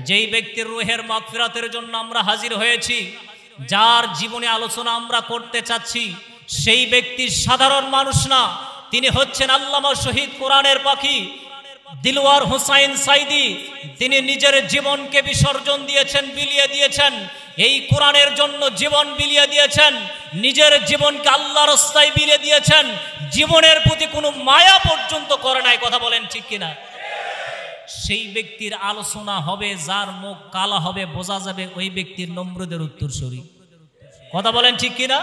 যেই ব্যক্তির রূহের মাগফিরাতের জন্য আমরা হাজির হয়েছি, যার জীবনে আলোচনা আমরা করতে চাচ্ছি, সেই ব্যক্তি সাধারণ মানুষ না, তিনি হচ্ছেন আল্লামা শহীদ কোরআনের পাখি দিলওয়ার হোসাইন সাইদি। তিনি নিজের জীবনকে বিসর্জন দিয়েছেন, বিলিয়ে দিয়েছেন, এই কোরআনের জন্য জীবন বিলিয়ে দিয়েছেন, নিজের জীবনকে আল্লাহর রাস্তায় বিলিয়ে দিয়েছেন, জীবনের প্রতি কোনো মায়া পর্যন্ত করে নাই। কথা বলেন ঠিক কিনা? সেই ব্যক্তির আলোচনা হবে, যার মুখ কালা হবে বোঝা যাবে ওই ব্যক্তির নমরুদের উত্তরসূরি। কথা বলেন ঠিক কিনা?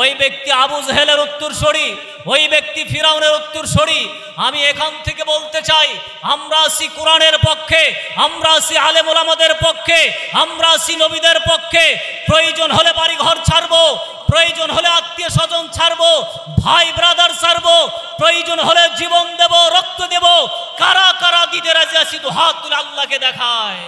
ওই ব্যক্তি আবু জেহেলের উত্তরসূরি, ওই ব্যক্তি ফিরাউনের উত্তরসূরি। আমি এখান থেকে বলতে চাই, আমরা আছি কোরআনের পক্ষে, আমরা আছি আলেম ওলামাদের পক্ষে, আমরা আছি নবীদের পক্ষে। প্রয়োজন হলে বাড়ি ঘর ছাড়বো, প্রয়োজন হলে আত্মীয় স্বজন ছাড়বো, ভাই ব্রাদার ছাড়বো, প্রয়োজন হলে জীবন দেব, রক্ত দেব। কারা কারা দিতে রাজি আছি? তো হাত তুলে আল্লাহকে দেখায়।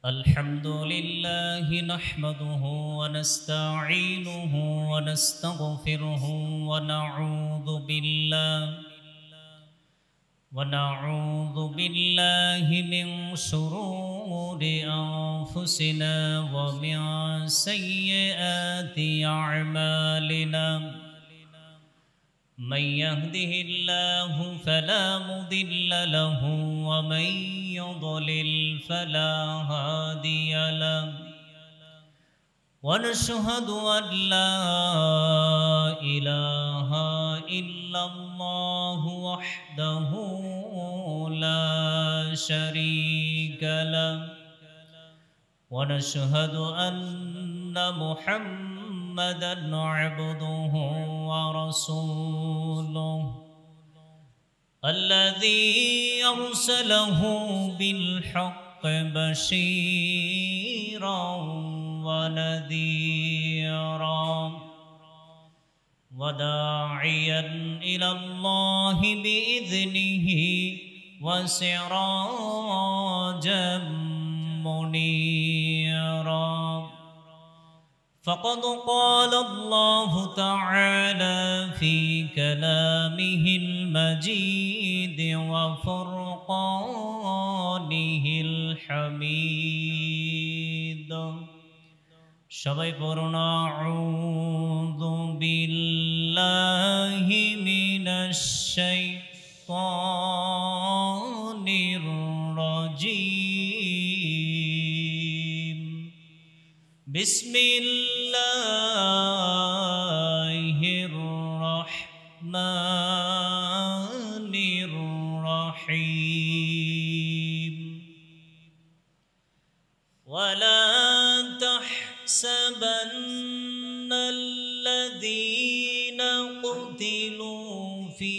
الحمد لله نحمده ونستعينه ونستغفره ونعوذ بالله من شرور أنفسنا ومن سيئات أعمالنا. من يهده الله فلا مضل له ومن يضلل فلا هادي له. ونشهد أن لا إله إلا الله وحده لا شريك له. ونشهد أن محمدًا عبده ورسوله الذي أرسله بالحق بشيرا ونذيرا وداعيا إلى الله بإذنه وسراجا منيرا. فقد قال الله تعالى في كلامه المجيد وفرقانه الحميد. সবাই পড়ুন আউযু বিল্লাহি মিনাশ শাইতানির রাজীম. বিসমিল্লাহির রহমানির রহিম. ওয়ালা তাহসাবান্নাল্লাযীনা কুতিলু ফী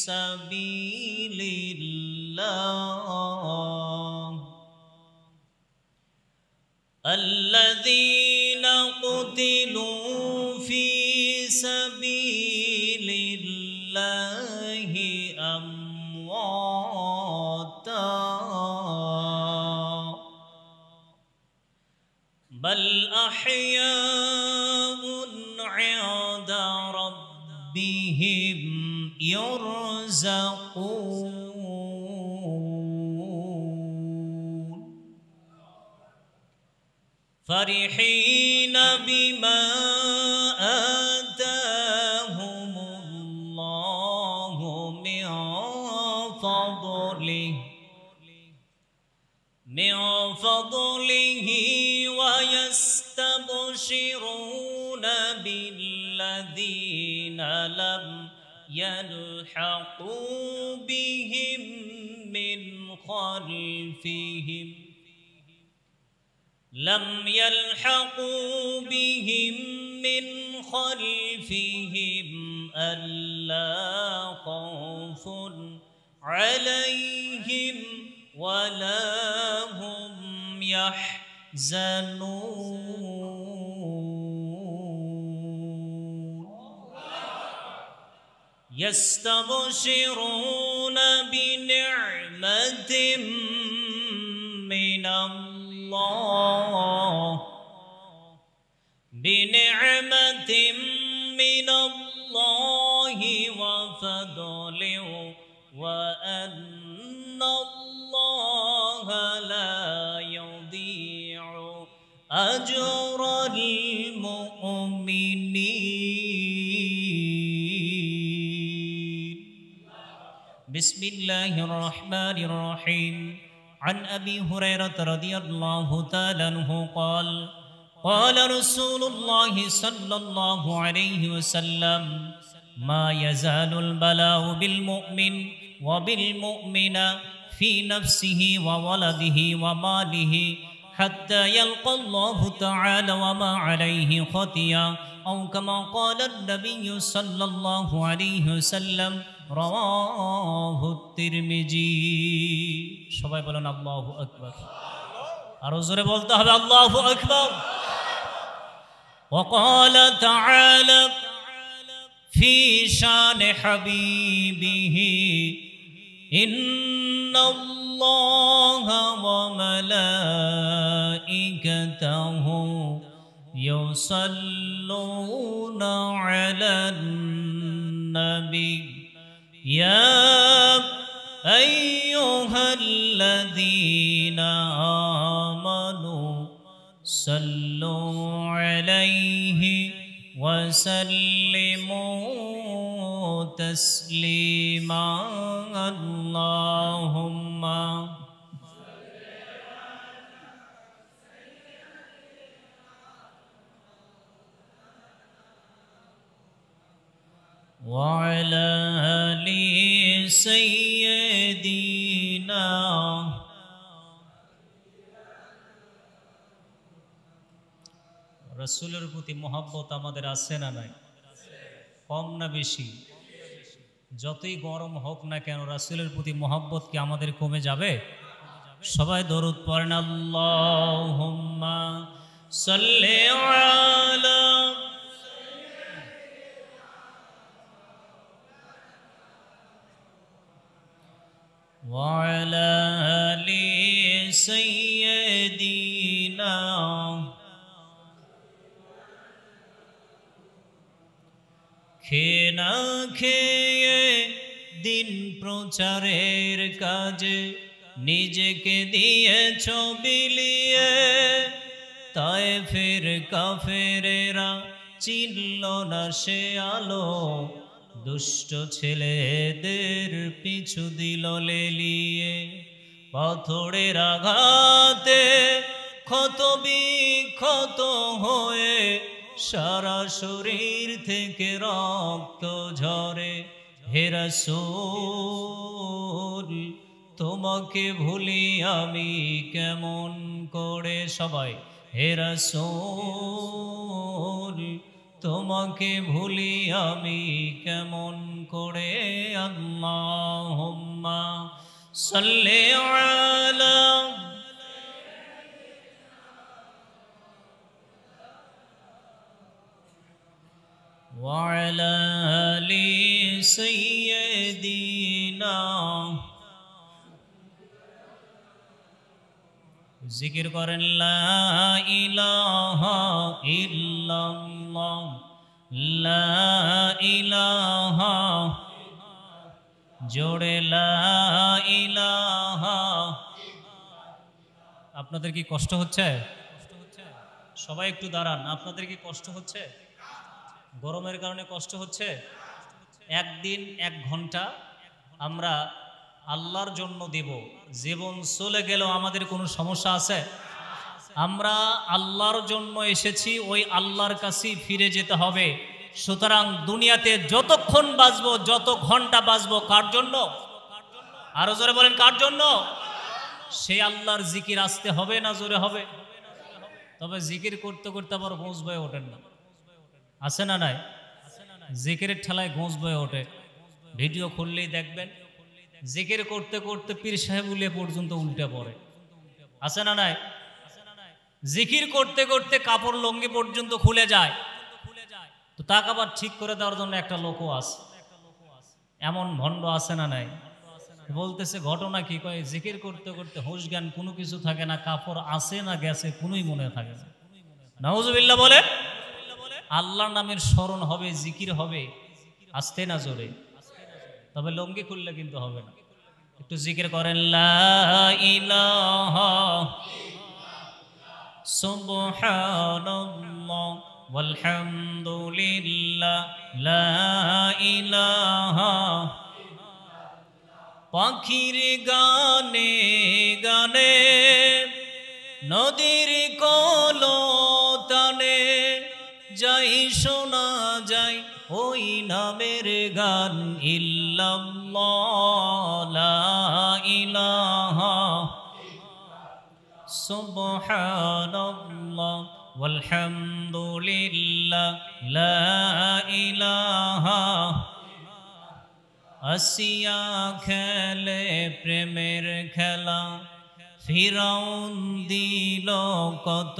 সাবিলিল্লাহ الذين قتلوا في سبيل الله أمواتا بل أحياء عند ربهم يرزقون. فرحين بما آتاهم الله من فضله ويستبشرون بالذين لم يلحقوا بهم من خلفهم ألا خوف عليهم ولا هم يحزنون. يستبشرون بنعمة من الله بنعمة من الله وفضل وأن الله لا يضيع أجر المؤمنين. بسم الله الرحمن الرحيم. عن أبي هريرة رضي الله تعالى عنه قال قال رسول الله صلى الله عليه وسلم ما يزال البلاء بالمؤمن وبالمؤمنة في نفسه وولده وماله حتى يلقى الله تعالى وما عليه خطيئة أو كما قال النبي صلى الله عليه وسلم رواه الترمذي. সবাই বলেন আল্লাহু আকবার। আরো জোরে বলতে হবে আল্লাহু আকবার। وقال تعالى في شان حبيبه إن الله وملائكته يصلون على النبي يا أيها الذين آمنوا صلوا عليه وسلموا تسليما اللهم وعلى آل سيدنا. রাসূলের প্রতি মহব্বত আমাদের আছে না নাই? কম না বেশি? যতই গরম হোক না কেন রাসূলের প্রতি মহব্বত কি আমাদের কমে যাবে? সবাই দরুদ পড়েন আল্লাহুম্মা সাল্লি আলা ওয়া আলা আলি সাইয়্যিদিনা. খেয়ে না খেয়ে দিন প্রচারের কাজে নিজেকে দিয়েছ বিলিয়ে, তায়েফের কাফেরেরা চিনল না সে আলো, দুষ্ট ছেলেদের পিছু দিল লেলিয়ে। পাথরের আঘাতে ক্ষত বিক্ষত হয়ে সারা শরীর থেকে রক্ত ঝরে। হে রাসূল তোমাকে ভুলি আমি কেমন করে? সবাই হে রাসূল তোমাকে ভুলি আমি কেমন করে? আল্লাহুম্মা সাল্লি আলা وعلى آل سيدنا. জিকির করেন লা ইলাহা ইল্লাল্লাহ লা ইলাহা, জোরে লা ইলাহা। আপনাদের কি কষ্ট হচ্ছে? সবাই একটু দাঁড়ান। আপনাদের কি কষ্ট হচ্ছে? গরমের কারণে কষ্ট হচ্ছে? একদিন 1 ঘন্টা আমরা আল্লাহর জন্য দেব, জীবন চলে গেল আমাদের কোনো সমস্যা আছে? আমরা আল্লাহর জন্য এসেছি, ওই আল্লাহর কাছেই ফিরে যেতে হবে। সুতরাং দুনিয়াতে যতক্ষণ বাঁচবো, যত ঘন্টা বাঁচবো, কার জন্য? আরো জোরে বলেন কার জন্য? সেই আল্লাহর জিকির আসতে হবে না জোরে হবে? তবে জিকির করতে করতে আবার গোঁজ বয়ে ওঠেন না, আছে না নাই? জিকিরের ঠেলায় গোঁজ বয়ে ওঠে। ভিডিও খুললেই দেখবেন জিকির করতে করতে পীর সাহেব উলিয়া পর্যন্ত উল্টে পড়ে, আছে না নাই? জিকির করতে করতে কাপড় লঙ্গি পর্যন্ত খুলে যায়, তো তাকে আবার ঠিক করে দেওয়ার জন্য একটা লোকও আছে। এমন ভণ্ড আছে না নাই? বলতেছে ঘটনা কি, কয় জিকির করতে করতে হুঁশ জ্ঞান কোনো কিছু থাকে না, কাপড় আছে না গেছে কোনোই মনে থাকে না। নাউজুবিল্লাহ বলে। আল্লাহর নামের স্মরণ হবে, জিকির হবে, আস্তে না জোরে, তবে লঙ্গি খুললে কিন্তু হবে না। একটু জিকির করেন, লা ইলাহা সুবহানাল্লাহ ওয়ালহামদুলিল্লাহ লা ইলাহা। পাখির গানে গানে নদীর কলতানে যাই শোনা যায় ওই নামের গান, ইল্লাল্লাহ লা ইলাহা সুবহানাল্লাহ ওয়ালহামদুলিল্লাহ লা ইলাহা। আসিয়া খেলে প্রেমের খেলা, ফিরাউন দিল কত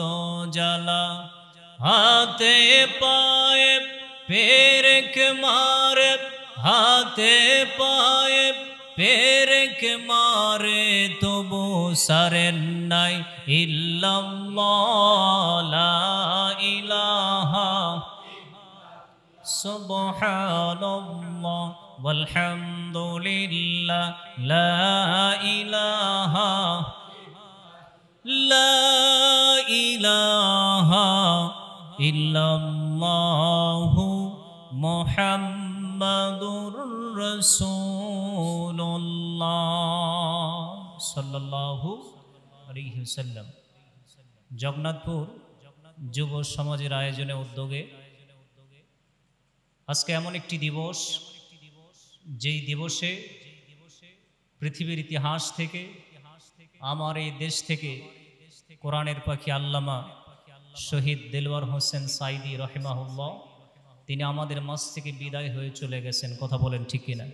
জ্বালা, হাতে পায়ে পেরেক মারে, হাতে পায়ে পেরেক মারে, তবু সারেন নাই, ইল্লাল্লাহ লা ইলাহা সুবহানাল্লাহ ওয়ালহামদুলিল্লাহ লা ইলাহা। লা ইলাহা ইল্লাল্লাহু মুহাম্মাদুর রাসূলুল্লাহ সাল্লাল্লাহু আলাইহি ওয়াসাল্লাম। জগন্নাথপুর যুব সমাজের আয়োজনে উদ্যোগে আজকে এমন একটি দিবস, যেই দিবসে পৃথিবীর ইতিহাস থেকে, আমার এই দেশ থেকে কোরআনের পাখি আল্লামা শহীদ দেলওয়ার হোসেন সাইদি রহিমাহুল্লাহ, তিনি আমাদের মাঝ থেকে বিদায় হয়ে চলে গেছেন। কথা বলেন ঠিক কিনা?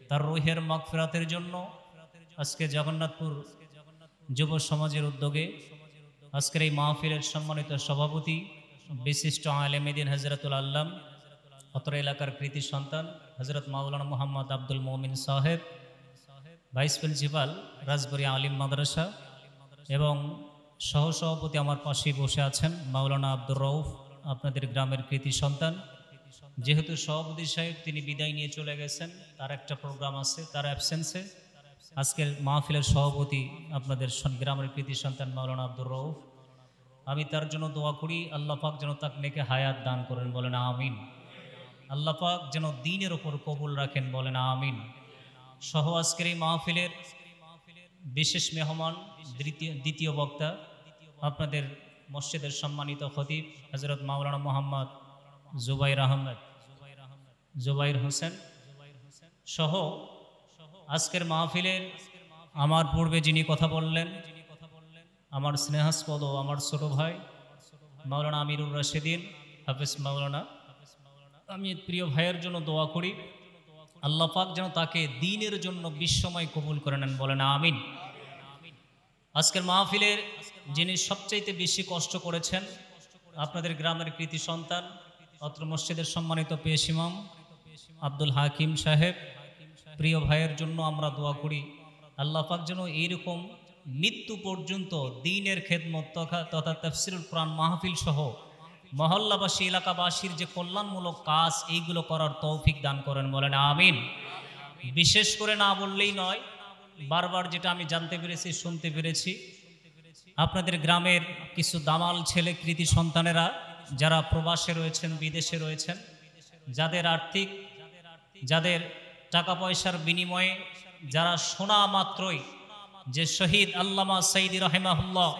তার রুহের মাগফিরাতের জন্য আজকে জগন্নাথপুর যুব সমাজের উদ্যোগে আজকের এই মাহফিলের সম্মানিত সভাপতি বিশিষ্ট আলেম দ্বীন হযরতুল আল্লাম, অত্র এলাকার কৃতি সন্তান হযরত মাওলানা মুহাম্মদ আব্দুল মুমিন সাহেব, ভাইস প্রিন্সিপাল রাজবাড়ী আলিম মাদ্রাসা, এবং সহসভাপতি আমার পাশেই বসে আছেন মাওলানা আব্দুর রউফ, আপনাদের গ্রামের কৃতি সন্তান। যেহেতু সভাপতি সাহেব তিনি বিদায় নিয়ে চলে গেছেন, তার একটা প্রোগ্রাম আছে, তার অ্যাবসেন্সে আজকের মাহফিলের সভাপতি আপনাদের গ্রামের কৃতি সন্তান মাওলানা আব্দুর রউফ। আমি তার জন্য দোয়া করি, আল্লাহ পাক যেন তাকে নেকে হায়াত দান করেন, বলেন আমিন। আল্লাহ পাক যেন দ্বীনের ওপর কবুল রাখেন, বলেন আমিন। সহ আজকের এই মাহফিলের বিশেষ মেহমান, দ্বিতীয় বক্তা আপনাদের মসজিদের সম্মানিত খতিব হযরত মাওলানা মোহাম্মদ জুবাইর হোসেন সহ আজকের মাহফিলের আমার পূর্বে যিনি কথা বললেন, আমার স্নেহাস্পদ ও আমার ছোট ভাই মাওলানা আমিরুর রাশিদিন হাফেজ মাওলানা, আমি প্রিয় ভাইয়ের জন্য দোয়া করি আল্লাহ পাক যেন তাকে দ্বীনের জন্য বিশ্বময় কবুল করে নেন, বলেন আমিন। আজকের মাহফিলের যিনি সবচাইতে বেশি কষ্ট করেছেন, আপনাদের গ্রামের কৃতি সন্তান, অত্র মসজিদের সম্মানিত পেশ ইমাম আব্দুল হাকিম সাহেব, প্রিয় ভাইয়ের জন্য আমরা দোয়া করি আল্লাহ পাক যেন এইরকম মৃত্যু পর্যন্ত দ্বীনের খেদমত তথা তাফসিরুল কোরআন মাহফিল সহ মহল্লাবাসী এলাকাবাসীর যে কল্যাণমূলক কাজ, এইগুলো করার তৌফিক দান করেন, বলেন আমিন। বিশেষ করে না বললেই নয়, বারবার যেটা আমি জানতে পেরেছি, শুনতে পেরেছি, আপনাদের গ্রামের কিছু দামাল ছেলে কৃতি সন্তানেরা যারা প্রবাসে রয়েছেন, বিদেশে রয়েছেন, যাদের টাকা পয়সার বিনিময়ে, যারা শোনা মাত্রই যে শহীদ আল্লামা সাইদি রহিমাহুল্লাহ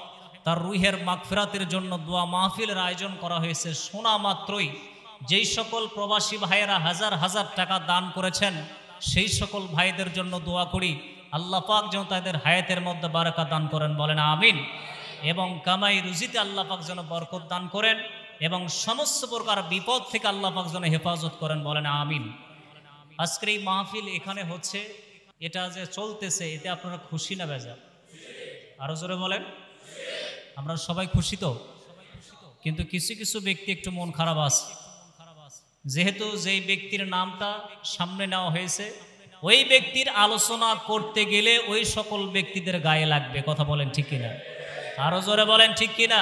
তার রুহের মাগফিরাতের জন্য দোয়া মাহফিলের আয়োজন করা হয়েছে, শোনা মাত্রই যেই সকল প্রবাসী ভাইয়েরা হাজার হাজার টাকা দান করেছেন, সেই সকল ভাইদের জন্য দোয়া করি আল্লাহ পাক যেন তাদের হায়াতের মধ্যে বারাকা দান করেন, বলেন আমিন। এবং কামাই রুজিতে আল্লাহ পাক যেন বরকত দান করেন এবং সমস্ত প্রকার বিপদ থেকে আল্লাহ পাক যেন হেফাজত করেন, বলেন আমিন। আজকের এই মাহফিল এখানে হচ্ছে, এটা যে চলতেছে, এতে আপনারা খুশি না বেজার? আরো জোরে বলেন। আমরা সবাই খুশি তো, কিন্তু কিছু কিছু ব্যক্তি একটু মন খারাপ আছে। যেহেতু যেই ব্যক্তির নামটা সামনে নেওয়া হয়েছে ওই ব্যক্তির আলোচনা করতে গেলে ওই সকল ব্যক্তিদের গায়ে লাগবে। কথা বলেন ঠিক কিনা? আরো জোরে বলেন ঠিক কিনা?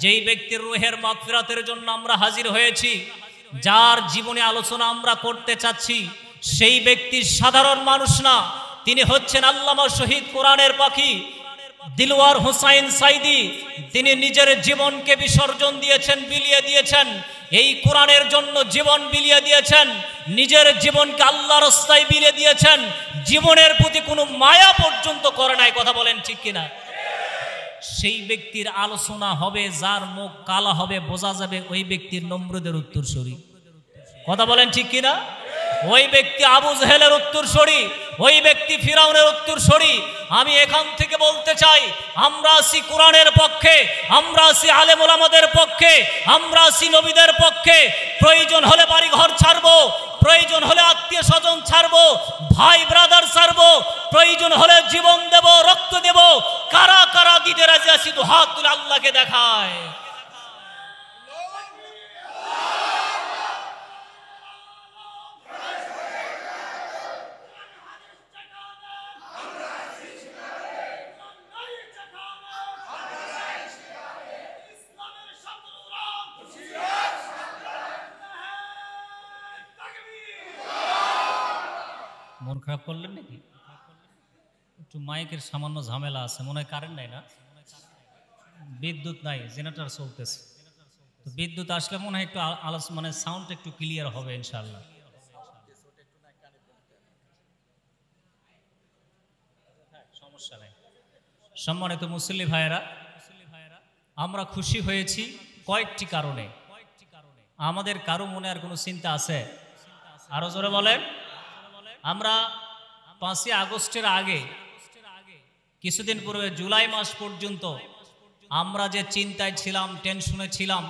যেই ব্যক্তির রুহের মাগফিরাতের জন্য আমরা হাজির হয়েছি, যার জীবনে আলোচনা আমরা করতে চাচ্ছি, সেই ব্যক্তি সাধারণ মানুষ না, তিনি হচ্ছেন আল্লামা শহীদ কোরআনের পাখি দিলওয়ার হুসাইন সাইদি। তিনি নিজের জীবনকে বিসর্জন দিয়েছেন, বিলিয়ে দিয়েছেন, এই কোরআনের জন্য জীবন বিলিয়ে দিয়েছেন, নিজের জীবনকে আল্লাহর রাস্তায় বিলিয়ে দিয়েছেন, জীবনের প্রতি কোনো মায়া পর্যন্ত করে নাই। কথা বলেন ঠিক কিনা? সেই ব্যক্তির আলোচনা হবে, যার মুখ কালা হবে বোঝা যাবে ওই ব্যক্তির নমরুদের উত্তরসূরি। কথা বলেন ঠিক কিনা? ওই ব্যক্তি আবু জেহেলের উত্তরসূরি, ওই ব্যক্তি ফিরাউনের উত্তরসূরি। আমি এখান থেকে বলতে চাই, আমরা আছি কোরআনের পক্ষে, আমরা আছি আলেম ওলামাদের পক্ষে, আমরা আছি নবীদের পক্ষে। প্রয়োজন হলে বাড়ি ঘর ছাড়বো, প্রয়োজন হলে আত্মীয় স্বজন ছাড়বো, ভাই ব্রাদার ছাড়বো, প্রয়োজন হলে জীবন দেব, রক্ত দেব। কারা কারা দিতে রাজি আছি? তো হাত তুলে আল্লাহকে দেখায়। মন খারাপ করলেন নাকি? একটু মাইকের সামান্য ঝামেলা আছে, মনে হয় কারেন্ট নাই না, বিদ্যুৎ নাই, জেনারেটর চলতেছে। তো বিদ্যুৎ আসলে মনে হয় একটু মানে সাউন্ড একটু ক্লিয়ার হবে ইনশাআল্লাহ। সমস্যা নাই। সম্মানিত মুসল্লি ভাইয়েরা, আমরা খুশি হয়েছি কয়েকটি কারণে। আমাদের কারো মনে আর কোনো চিন্তা আছে? আরো জোরে বলেন। আমরা 5ই আগস্টের আগে কিছুদিন পূর্বে জুলাই মাস পর্যন্ত আমরা যে চিন্তায় ছিলাম, টেনশনে ছিলাম,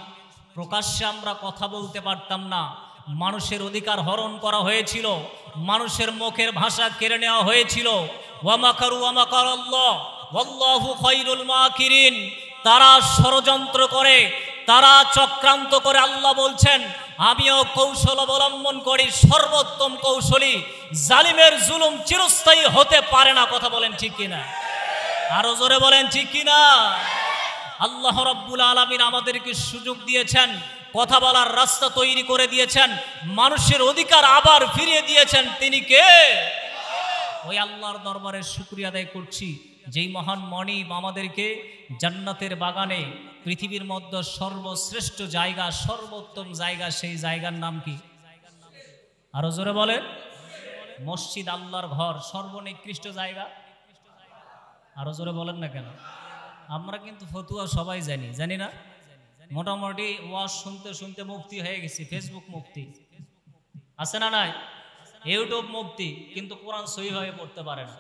প্রকাশ্যে আমরা কথা বলতে পারতাম না, মানুষের অধিকার হরণ করা হয়েছিল, মানুষের মুখের ভাষা কেড়ে নেওয়া হয়েছিল। ওয়া মাকারু ওয়া মাকারাল্লাহ ওয়াল্লাহু খায়রুল মাকিরিন। তারা ষড়যন্ত্র করে, তারা চক্রান্ত করে। আল্লাহ বলছেন, আমিও কৌশল অবলম্বন করি, সর্বোত্তম কৌশলী। জালিমের জুলুম চিরস্থায়ী হতে পারে না। কথা বলেন ঠিক কিনা? আরো জোরে বলেন ঠিক কিনা? আল্লাহ রাব্বুল আলামিন আমাদেরকে সুযোগ দিয়েছেন, কথা বলার রাস্তা তৈরি করে দিয়েছেন, মানুষের অধিকার আবার ফিরিয়ে দিয়েছেন। তিনি কে? ওই আল্লাহর দরবারে শুকরিয়া আদায় করছি, যেই মহান মনিব আমাদেরকে জান্নাতের বাগানে, পৃথিবীর মধ্যে সর্বশ্রেষ্ঠ জায়গা, সর্বোত্তম জায়গা, সেই জায়গার নাম কি? আরো জোরে বলেন। মসজিদ, আল্লাহর ঘর, সর্বনিকৃষ্ট জায়গা। আরো জোরে বলেন না কেন? আমরা কিন্তু ফতুয়া সবাই জানি, জানি না? মোটামুটি ওয়াজ শুনতে শুনতে মুফতি হয়ে গেছি। ফেসবুক মুফতি আছে না নাই? ইউটিউব মুফতি, কিন্তু কোরআন সহিভাবে পড়তে পারে না।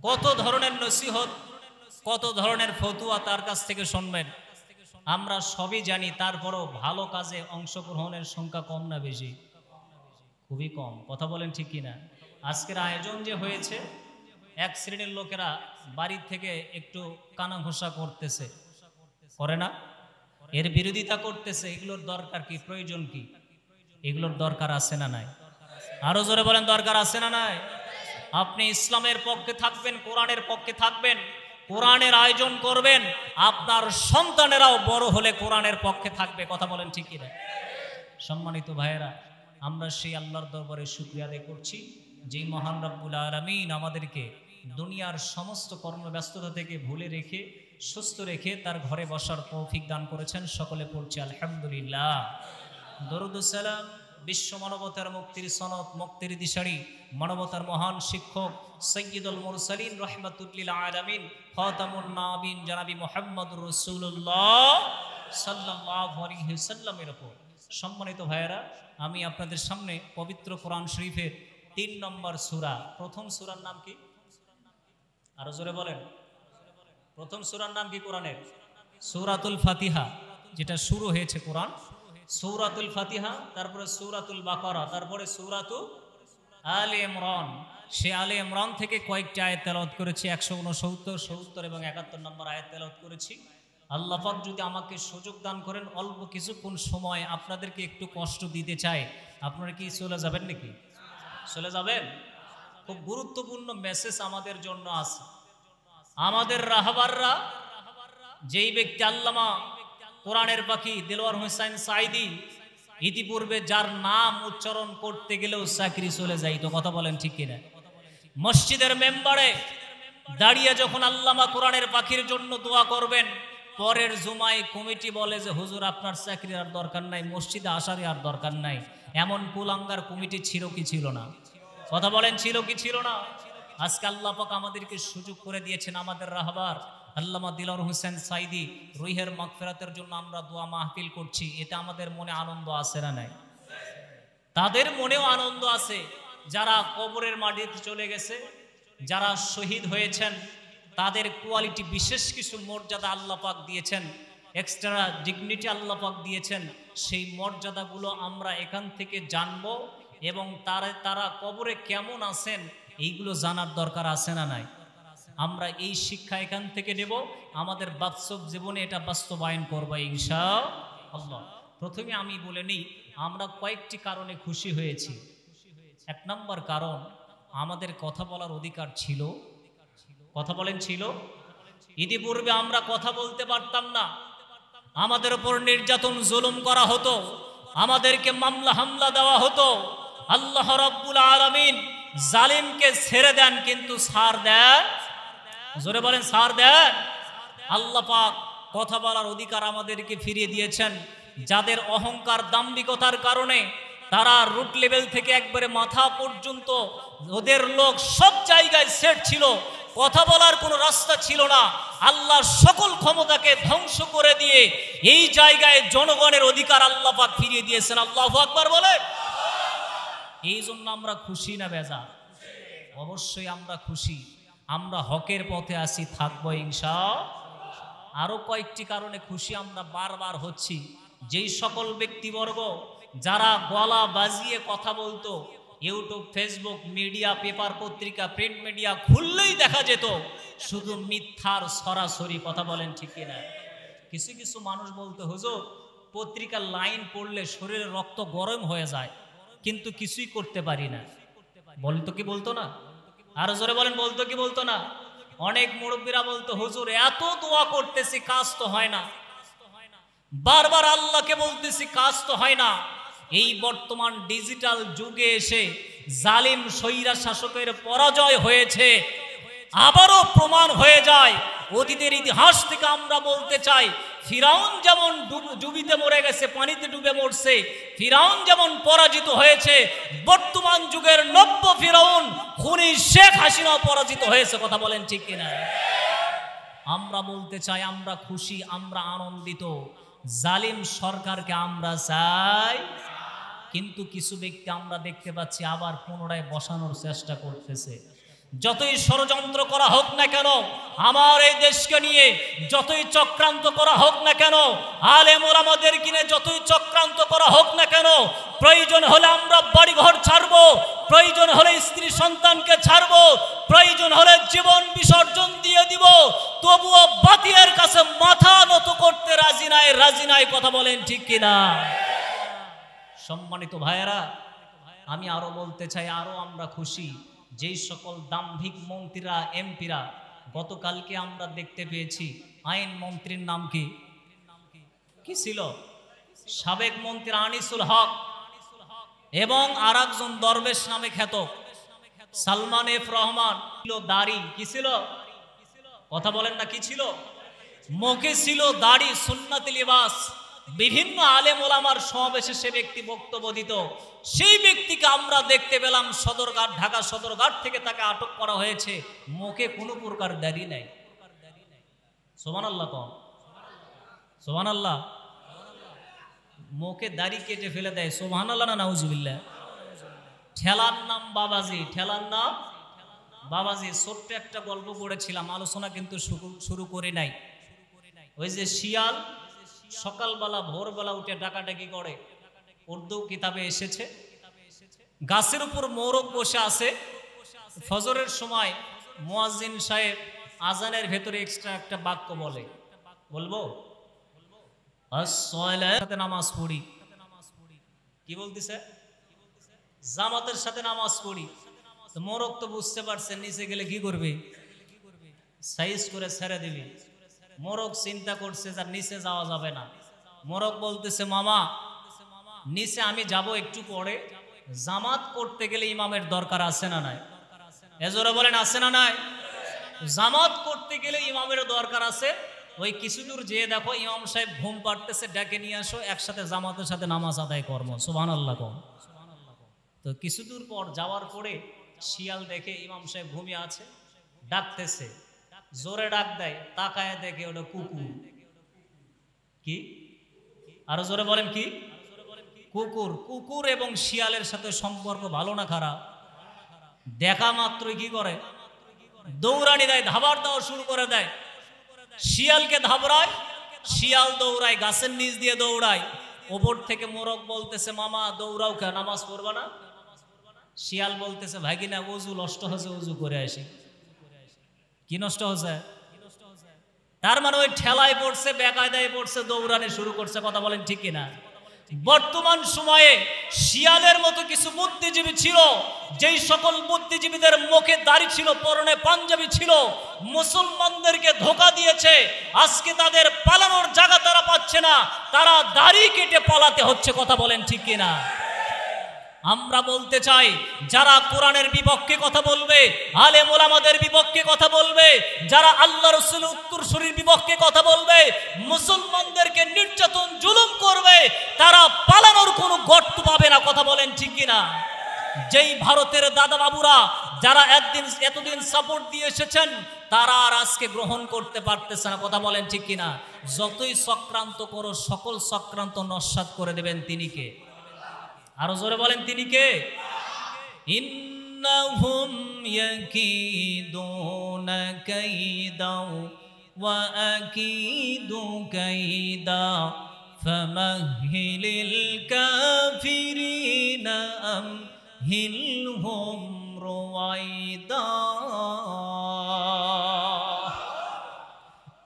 কত ধরনের নসিহত, কত ধরনের ফতুয়া তার কাছ থেকে শুনবেন। আমরা সবই জানি, তারপরও ভালো কাজে অংশগ্রহণের সংখ্যা কম না বেশি? খুবই কম। কথা বলেন ঠিক কিনা? আজকের আয়োজন যে হয়েছে, এক শ্রেণীর লোকেরা বাড়ির থেকে একটু কানা ঘোষা করতেছে, করে না? এর বিরোধিতা করতেছে। এগুলোর দরকার কি? প্রয়োজন কি? এগুলোর দরকার আছে না নাই? আরো জোরে বলেন, দরকার আছে না নাই? আপনি ইসলামের পক্ষে থাকবেন, কোরআনের পক্ষে থাকবেন, কোরআনের আয়োজন করবেন, আপনার সন্তানেরাও বড় হলে কোরআনের পক্ষে থাকবে। কথা বলেন ঠিক কিনা? সম্মানিত ভাইয়েরা, আমরা সেই আল্লাহর দরবারে শুকরিয়া আদায় করছি, যেই মহান রব্বুল আলামিন আমাদেরকে দুনিয়ার সমস্ত কর্মব্যস্ততা থেকে ভুলে রেখে, সুস্থ রেখে তার ঘরে বসার তৌফিক দান করেছেন। সকলে পড়ছি আলহামদুলিল্লাহ। দরুদ ও সালাম বিশ্ব মানবতার মুক্তির সনদ, মুক্তির দিশারি, মানবতার মহান শিক্ষক সৈয়দুল মুরসালিন রাহমাতুল লিল আলামিন খাতামুন নাবিয়িন জনাবি মুহাম্মদুর রাসূলুল্লাহ সাল্লাল্লাহু আলাইহি ওয়াসাল্লামের উপর। সম্মানিত ভাইয়েরা, আমি আপনাদের সামনে পবিত্র কোরআন শরীফের 3 নম্বর সূরা, প্রথম সূরার নাম কি? আরো জোরে বলেন। প্রথম সূরার নাম কি কোরআনের? সূরাতুল ফাতিহা, যেটা শুরু হয়েছে কোরআন। সূরাতুল ফাতিহা, তারপরে সূরাতুল বাকারা, তারপরে সূরাতু আলে ইমরান। সে আলে ইমরান থেকে কয়েকটি আয়াত তেলাওয়াত করেছি, 169, 70 এবং 71 নম্বর আয়াত তেলাওয়াত করেছি। আল্লাহ পাক যদি আমাকে সুযোগ দান করেন অল্প কিছুক্ষণ সময় আপনাদেরকে একটু কষ্ট দিতে চাই, আপনারা কি চলে যাবেন নাকি? চলে যাবেন? খুব গুরুত্বপূর্ণ মেসেজ আমাদের জন্য আছে। আমাদের রাহবাররা, যেই ব্যক্তি আল্লামা কোরআনের পাখি দেলোয়ার হোসেন সাইদি ইতিপূর্বে যার নাম উচ্চারণ করতে গেলেও চাকরি চলে যাইতো, কথা বলেন ঠিক কিনা? মসজিদের মেম্বারে দাঁড়িয়ে যখন আল্লামা কোরআনের পাখির জন্য দোয়া করবেন, পরের জুমায় কমিটি বলে যে হুজুর আপনার চাকরির আর দরকার নাই, মসজিদে আসারই আর দরকার নাই। এমন কুলাঙ্গার কমিটি ছিল কি ছিল না? কথা বলেন, ছিল কি ছিল না? আজকে আল্লাহ পাক আমাদেরকে সুযোগ করে দিয়েছেন। আমাদের রাহবার আল্লামা দিলওয়ার হোসেন সাইদি রুহের মাগফিরাতের জন্য আমরা দোয়া মাহফিল করছি, এতে আমাদের মনে আনন্দ আছে না নাই? তাদের মনেও আনন্দ আছে যারা কবরের মাটিতে চলে গেছে, যারা শহীদ হয়েছেন, তাদের কোয়ালিটি বিশেষ কিছু মর্যাদা আল্লাহ পাক দিয়েছেন, এক্সট্রা ডিগনিটি আল্লাহ পাক দিয়েছেন। সেই মর্যাদাগুলো আমরা এখান থেকে জানব এবং তারা কবরে কেমন আছেন এইগুলো জানার দরকার আছে না নাই? আমরা এই শিক্ষা এখান থেকে নেব, আমাদের বাস্তব জীবনে এটা বাস্তবায়ন করবো ইনশাআল্লাহ। প্রথমে আমি বলে নিই, আমরা কয়েকটি কারণে খুশি হয়েছি। এক নম্বর কারণ, আমাদের কথা বলার অধিকার ছিল। কথা বলেন, ছিল? ইতিপূর্বে আমরা কথা বলতে পারতাম না, আমাদের উপর নির্যাতন জুলুম করা হতো, আমাদেরকে মামলা হামলা দেওয়া হতো। আল্লাহ রাব্বুল আলামিন জালিমকে ছেড়ে দেন কিন্তু ছাড় দেন, জোরে বলেন ছাড় দেন। আল্লাহ পাক কথা বলার অধিকার আমাদেরকে ফিরিয়ে দিয়েছেন। যাদের অহংকার দাম্ভিকতার কারণে তারা রুট লেভেল থেকে একবারে মাথা পর্যন্ত ওদের লোক সব জায়গায় সেট ছিল, কথা বলার কোনো রাস্তা ছিল না, আল্লাহ সকল ক্ষমতাকে ধ্বংস করে দিয়ে এই জায়গায় জনগণের অধিকার আল্লাহ পাক ফিরিয়ে দিয়েছেন। আল্লাহু আকবার বলে। এই জন্য আমরা খুশি না বেজার? অবশ্যই আমরা খুশি। আমরা হকের পথে আসি, থাকবো ইনশাআল্লাহ। আরো কয়েকটি কারণে খুশি আমরা বারবার হচ্ছি। যেই সকল ব্যক্তিবর্গ যারা গলা বাজিয়ে কথা বলতো, ইউটিউব, ফেসবুক, মিডিয়া, পেপার, পত্রিকা, প্রিন্ট মিডিয়া খুললেই দেখা যেত শুধু মিথ্যার সরাসরি, কথা বলেন ঠিক কিনা? কিছু কিছু মানুষ বলতো হুজুর পত্রিকার লাইন পড়লে শরীরে রক্ত গরম হয়ে যায়, কিন্তু কিছুই করতে পারি না। বলতো কি বলতো না? আরো জোরে বলেন, বলতো কি বলতো না? অনেক মুরব্বীরা বলতো হুজুর এত দোয়া করতেছি কাজ তো হয় না, বারবার আল্লাহকে বলতেছি কাজ তো হয় না। এই বর্তমান ডিজিটাল যুগে এসে জালিম স্বৈরা শাসকের পরাজয় হয়েছে, আবারও প্রমাণ হয়ে যায়। অতীতের ইতিহাস থেকে আমরা বলতে চাই, ফিরাউন যেমন ডুবিতে মরে গেছে, পানিতে ডুবে মরছে, ফিরাউন যেমন পরাজিত হয়েছে, বর্তমান যুগের নব্য ফিরাউন খুনি শেখ হাসিনা পরাজিত হয়েছে। কথা বলেন ঠিক কিনা? আমরা বলতে চাই আমরা খুশি, আমরা আনন্দিত। জালিম সরকারকে আমরা চাই, কিন্তু কিছু ব্যক্তি আমরা দেখতে পাচ্ছি আবার পুনরায় বসানোর চেষ্টা করতেছে। যতই ষড়যন্ত্র করা হোক না কেন, আমার এই দেশকে নিয়ে যতই চক্রান্ত করা হোক না কেন, আলেম ওলামাদের কিনে যতই চক্রান্ত করা হোক না কেন, প্রয়োজন হলে আমরা বাড়িঘর ছাড়বো, প্রয়োজন হলে স্ত্রী সন্তানকে ছাড়বো, প্রয়োজন হলে জীবন বিসর্জন দিয়ে দিব, তবুও বাতিলের কাছে মাথা নত করতে রাজি নাই, রাজি নাই। কথা বলেন ঠিক কিনা? সম্মানিত ভাইয়েরা, আমি আরো বলতে চাই, আরো আমরা খুশি। যেই সকল দাম্ভিক মন্ত্রীরা, এমপিরা, গতকালকে আমরা দেখতে পেয়েছি আইন মন্ত্রীর নাম কি ছিল? সাবেক মন্ত্রী আনিসুল হক এবং আর একজন দরবেশ নামে খ্যাত সালমান এফ রহমান। দাড়ি কি ছিল? কথা বলেন না, কি ছিল? মুখে ছিল দাড়ি, সুন্নাতি লিবাস। বিভিন্ন আলেম ওলামার সমাবেশে সে ব্যক্তি বক্তব্য দিত। সেই ব্যক্তিকে আমরা দেখতে পেলাম সদরঘাট, ঢাকা সদরঘাট থেকে তাকে আটক করা হয়েছে। মুখে কোনো প্রকার দাড়ি নাই। সুবহানাল্লাহ, কম সুবহানাল্লাহ। মুখে দাড়ি কেটে ফেলে দেয়, সুবহানাল্লাহ না নাউজুবিল্লাহ। ঠেলার নাম বাবাজি, ঠেলার নাম বাবাজি। ছোট্ট একটা গল্প পড়েছিলাম, আলোচনা কিন্তু শুরু করে নাই। ওই যে শিয়াল সকালবেলা ভোরবেলা উঠে ডাকাডাকি করে, উর্দু কিতাবে এসেছে। গাছের উপর মোরগ বসে আছে, ফজরের সময় মুয়াজ্জিন সাহেব আজানের ভেতরে এক্সট্রা একটা বাক্য বলে, বলবো সাথে নামাজ পড়ি, কি বলতেছে? জামাতের সাথে নামাজ পড়ি। তো মোরগ তো বুঝতে পারছেন নিচে গেলে কি করবে, সাইজ করে ছেড়ে দিবে। মোরগ চিন্তা করছে যার নিচে যাওয়া যাবে না। মোরগ বলতেছে মামা নিচে আমি যাব একটু পরে, জামাত করতে গেলে ইমামের দরকার আছে না নাই? এজোরে বলেন আছে না নাই? জামাত করতে গেলে ইমামের দরকার আছে। ওই কিছু দূর যেয়ে দেখো ইমাম সাহেব ঘুম পাড়তেছে, ডেকে নিয়ে আসো, একসাথে জামাতের সাথে নামাজ আদায় কর্ম। সুবহানাল্লাহ কম। তো কিছু দূর পর যাওয়ার পরে শিয়াল দেখে ইমাম সাহেব ঘুমিয়ে আছে, ডাকতেছে, জোরে ডাক দেয়, তাকায় দেখে ওটা কুকুর। কি? আরো জোরে বলেন কি? কুকুর। কুকুর এবং শিয়ালের সাথে সম্পর্ক ভালো না খারাপ? দেখা মাত্রই কি করে? দৌড়ানি দেয়, ধাবার দেওয়া শুরু করে দেয়। শিয়ালকে ধাবড়ায়, শিয়াল দৌড়ায়, গাছের নিচ দিয়ে দৌড়ায়। ওপর থেকে মোরগ বলতেছে মামা দৌড়াও কে, নামাজ পড়বা না? শিয়াল বলতেছে ভাগিনা ওযু নষ্ট হয়েছে, ওযু করে আসি। কি নষ্ট হয়েছে? তার মানে ওই ঠেলায় পড়ছে, বেকায়দায় পড়ছে, দৌড়ানি শুরু করছে। কথা বলেন ঠিক কিনা? বর্তমান সময়ে শিয়ালের মতো কিছু বুদ্ধিজীবী ছিল, যেই সকল বুদ্ধিজীবীদের মুখে দাড়ি ছিল, পরনে পাঞ্জাবি ছিল, মুসলমানদেরকে ধোঁকা দিয়েছে। আজকে তাদের পালানোর জায়গা তারা পাচ্ছে না, তারা দাড়ি কেটে পালাতে হচ্ছে। কথা বলেন ঠিক কিনা? আমরা বলতে চাই যারা কোরআনের বিপক্ষে কথা বলবে, আলেম ওলামাদের বিপক্ষে কথা বলবে, যারা আল্লাহ রাসূলের উত্তরসূরির বিপক্ষে কথা বলবে, মুসলমানদেরকে নির্যাতন জুলুম করবে, তারা পালানোর কোনো গর্ত পাবে না। কথা বলেন ঠিক কিনা? যেই ভারতের দাদা বাবুরা যারা এতদিন সাপোর্ট দিয়ে এসেছেন, তারা আর আজকে গ্রহণ করতে পারতেছে না। কথা বলেন ঠিক কিনা? যতই চক্রান্ত করো, সকল চক্রান্ত নস্যাৎ করে দেবেন তিনি কে? আরো জোরে বলেন তিনি কে? ইন্নাহুম ইয়াকিদুনা কাইদা ওয়া আকিদু কাইদা ফামাহহিলিল কাফিরিনা আমহিলহুম রুওয়াইদা।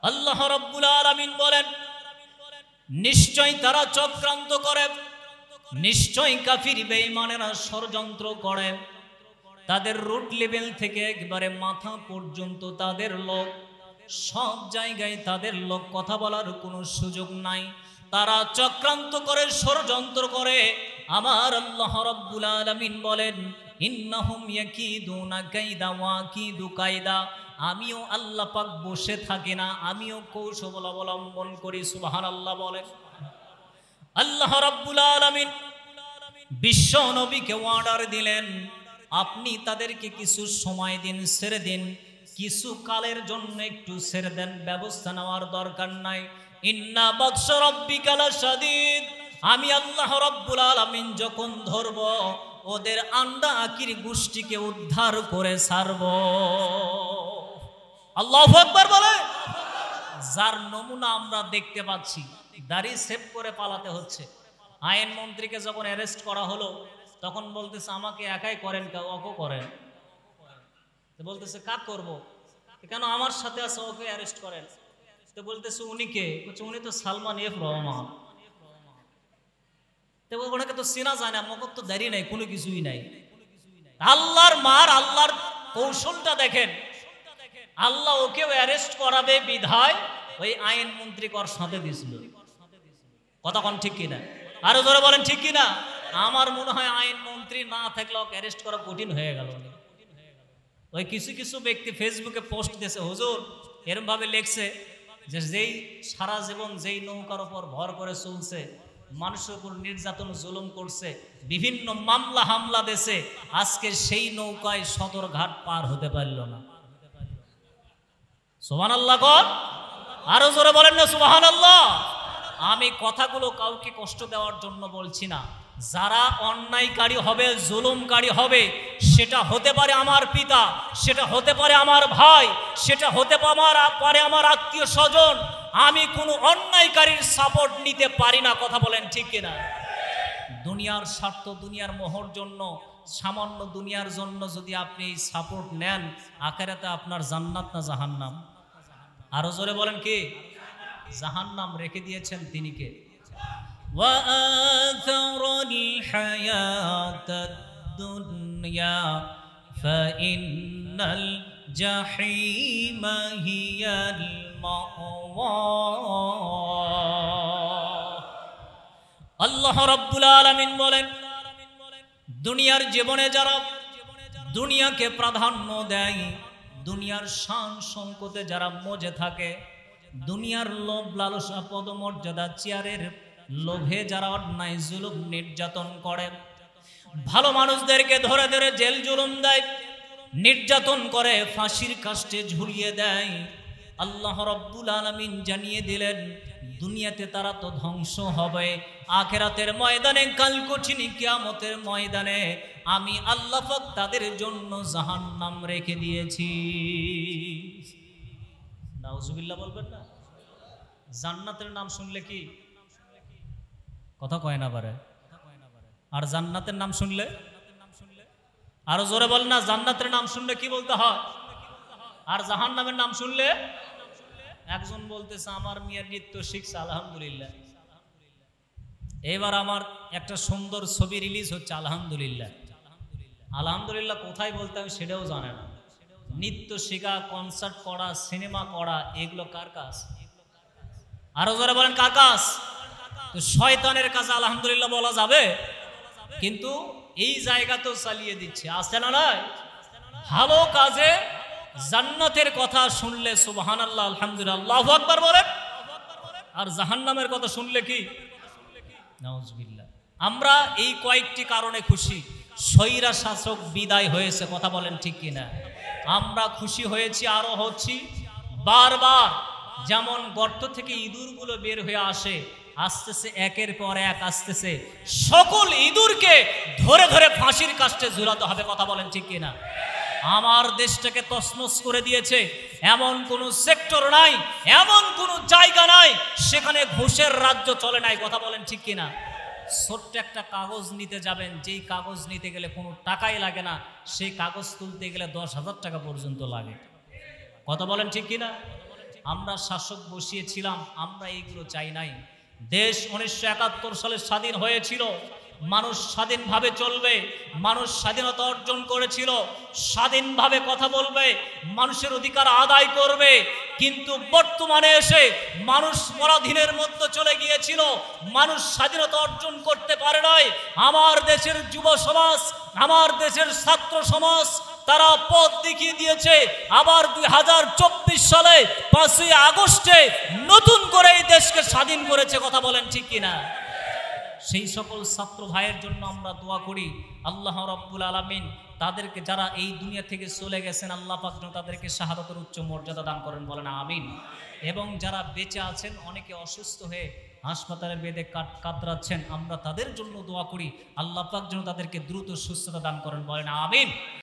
আল্লাহ রাব্বুল আলামিন বলেন নিশ্চয় তারা চক্রান্ত করে, নিশ্চয় কাফির বেঈমানেরা ষড়যন্ত্র করে। তাদের রুট লেভেল থেকে একবারে মাথা পর্যন্ত তাদের লোক, সব জায়গায় তাদের লোক, কথা বলার কোনো সুযোগ নাই। তারা চক্রান্ত করে, ষড়যন্ত্র করে। আমার আল্লাহ রাব্বুল আলামিন বলেন ইন্নাহুম ইয়াকিদুনা কাইদা ওয়া আকিদু কাইদা। আমিও আল্লাহ পাক বসে থাকি না, আমিও কৌশল অবলম্বন করি। সুবহানাল্লাহ বলেন। আল্লাহ রাব্বুল আলামিন বিশ্ব নবীকে অর্ডার দিলেন আপনি তাদেরকে কিছু সময় দিন, ছেড়ে দিন, কিছু কালের জন্য একটু ছেড়ে দেন, ব্যবস্থা নেওয়ার দরকার নাই। ইন্না বাতশ রাব্বিকা লাশাদীদ। আমি আল্লাহ রাব্বুল আলামিন যখন ধরব, ওদের আন্ডা আকির গোষ্ঠীকে উদ্ধার করে ছাড়ব। আল্লাহু আকবার বলে। যার নমুনা আমরা দেখতে পাচ্ছি, দাড়ি সেভ করে পালাতে হচ্ছে। আইন মন্ত্রীকে যখন অ্যারেস্ট করা হলো, তখন বলতেছে আমাকে একাই করেন, ওকে করেন। বলতেছে কাক করব, কেন আমার সাথে আছে, ওকে অ্যারেস্ট করেন। তো বলতেছে উনি কে? বলছে উনি তো সালমান এফ রহমান। তো ওনাকে তো চেনা যায় না, মগজ তো দাঁড়িয়ে নাই, কোনো কিছুই নাই। আল্লাহর মার, আল্লাহর কৌশলটা দেখেন। আল্লাহ ওকেও অ্যারেস্ট করাবে বিধায় ওই আইন মন্ত্রী কর সাথে দিয়েছিল। কথা কোন ঠিক কিনা? আরো ধরে বলেন ঠিক কিনা? আমার মনে হয় আইন মন্ত্রী না থাকলে ওকে অ্যারেস্ট করা কঠিন হয়ে গেল। ওই কিছু কিছু ব্যক্তি ফেসবুকে পোস্ট দিয়েছে, হুজুর এরকম ভাবে লিখছে যে যেই সারা জীবন যেই নৌকার উপর ভর করে চলছে, মানুষের উপর নির্যাতন জুলুম করছে, বিভিন্ন মামলা হামলা দেশে, আজকে সেই নৌকায় সদরঘাট পার হতে পারল না। সুবহানাল্লাহ কর। আরো জোরে বলেন না সুবহানাল্লাহ। আমি কথাগুলো কাউকে কষ্ট দেওয়ার জন্য বলছি না। যারা অন্যায়কারী হবে, জুলুমকারী হবে, সেটা হতে পারে আমার পিতা, সেটা হতে পারে আমার ভাই, সেটা হতে পারে আমার আত্মীয় স্বজন। আমি কোনো অন্যায়কারীর সাপোর্ট নিতে পারি না। কথা বলেন ঠিক কিনা? দুনিয়ার স্বার্থ, দুনিয়ার মোহর জন্য, সামান্য দুনিয়ার জন্য যদি আপনি সাপোর্ট নেন, আখিরাতে আপনার জান্নাত না জাহান্নাম? আরো জোরে বলেন কি? জাহান্নাম রেখে দিয়েছেন তিনি কে? ওয়াআথারাল হায়াতাদ দুনিয়া ফাইন্নাল জাহিমা হিয়াল মাওয়া। আল্লাহ রাব্বুল আলামিন বলেন, দুনিয়ার জীবনে যারা দুনিয়াকে প্রাধান্য দেয়, দুনিয়ার শান সংকটে যারা মজে থাকে, দুনিয়ার লোভ লালসা পদমর্যাদা চেয়ারের লোভে যারা অন্যায় জুলুম নির্যাতন করে, ভালো মানুষদেরকে ধরে ধরে জেল জুলুম দেয়, নির্যাতন করে ফাঁসির কাস্টে ঝুলিয়ে দেয়, আল্লাহ রাব্বুল আলামিন জানিয়ে দিলেন দুনিয়াতে তারা তো ধ্বংস হবে, আখিরাতের ময়দানে, কাল কঠিন কিয়ামতের ময়দানে আমি আল্লাহ পাক তাদের জন্য জাহান্নাম রেখে দিয়েছি। নাউজুবিল্লাহ বলবেন না? জান্নাতের নাম শুনলে কি কথা কয় না পারে? আর জান্নাতের নাম শুনলে আরো জোরে বল না, জান্নাতের নাম শুনলে কি বলতে হয়? আর জাহান্নামের নাম শুনলে? একজন বলতেছে আমার মিয়ার নৃত্য শিখছে, আলহামদুলিল্লাহ। এবার আমার একটা সুন্দর ছবি রিলিজ হচ্ছে, আলহামদুলিল্লাহ। আলহামদুলিল্লাহ কোথায় বলতে আমি সেটাও জানে না। নৃত্য শেখা, কনসার্ট করা, সিনেমা করা, এগুলো কার কাজ? আরো যারা বলেন কার কাজ? তো শয়তানের কাছে আলহামদুলিল্লাহ বলা যাবে, কিন্তু এই জায়গা তো চালিয়ে দিচ্ছে, আছে না নয়? ভালো কাজে জান্নাতের কথা শুনলে সুবহানাল্লাহ, আলহামদুলিল্লাহ, আল্লাহু আকবার বলেন। আর জাহান্নামের কথা শুনলে কি? নাউজুবিল্লাহ। আমরা এই কয়েকটি কারণে খুশি। স্বৈরা শাসক বিদায় হয়েছে, কথা বলেন ঠিক কিনা? আমরা খুশি হয়েছি, আরো হচ্ছি বারবার। যেমন গর্ত থেকে ইঁদুরগুলো বের হয়ে আসে, আসতেছে একের পর এক আসতেছে, সকল ইঁদুরকে ধরে ধরে ফাঁসির কাস্টে ঝুলাতে হবে, কথা বলেন ঠিক কিনা? আমার দেশটাকে তছনছ করে দিয়েছে, এমন কোন সেক্টর নাই, এমন কোন জায়গা নাই সেখানে ঘুষের রাজ্য চলে নাই, কথা বলেন ঠিক কিনা? ছোট্ট একটা কাগজ নিতে যাবেন, যেই কাগজ নিতে গেলে কোনো টাকাই লাগে না, সেই কাগজ তুলতে গেলে 10,000 টাকা পর্যন্ত লাগে, কথা বলেন ঠিক কিনা? আমরা শাসক বসিয়েছিলাম, আমরা এইগুলো চাই নাই। দেশ 1971 সালে স্বাধীন হয়েছিল, মানুষ স্বাধীনভাবে চলবে, মানুষ স্বাধীনতা অর্জন করেছিল, স্বাধীনভাবে কথা বলবে, মানুষের অধিকার আদায় করবে। কিন্তু বর্তমানে এসে মানুষ পরাধীনের মধ্যে চলে গিয়েছিল, মানুষ স্বাধীনতা অর্জন করতে পারে নাই। আমার দেশের যুব সমাজ, আমার দেশের ছাত্র সমাজ তারা পথ দেখিয়ে দিয়েছে। আবার 2024 সালে 5ই আগস্টে নতুন করে এই দেশকে স্বাধীন করেছে, কথা বলেন ঠিক কিনা? সেই সকল ছাত্র ভাইয়ের জন্য আমরা দোয়া করি, আল্লাহ রাব্বুল আলামিন তাদেরকে, যারা এই দুনিয়া থেকে চলে গেছেন, আল্লাহ পাক যেন তাদেরকে শাহাদাতের উচ্চ মর্যাদা দান করেন, বলেন আমিন। এবং যারা বেঁচে আছেন, অনেকে অসুস্থ হয়ে হাসপাতালের বেডে কাতরাচ্ছেন, আমরা তাদের জন্য দোয়া করি, আল্লাহ পাক যেন তাদেরকে দ্রুত সুস্থতা দান করেন, বলেন আমিন।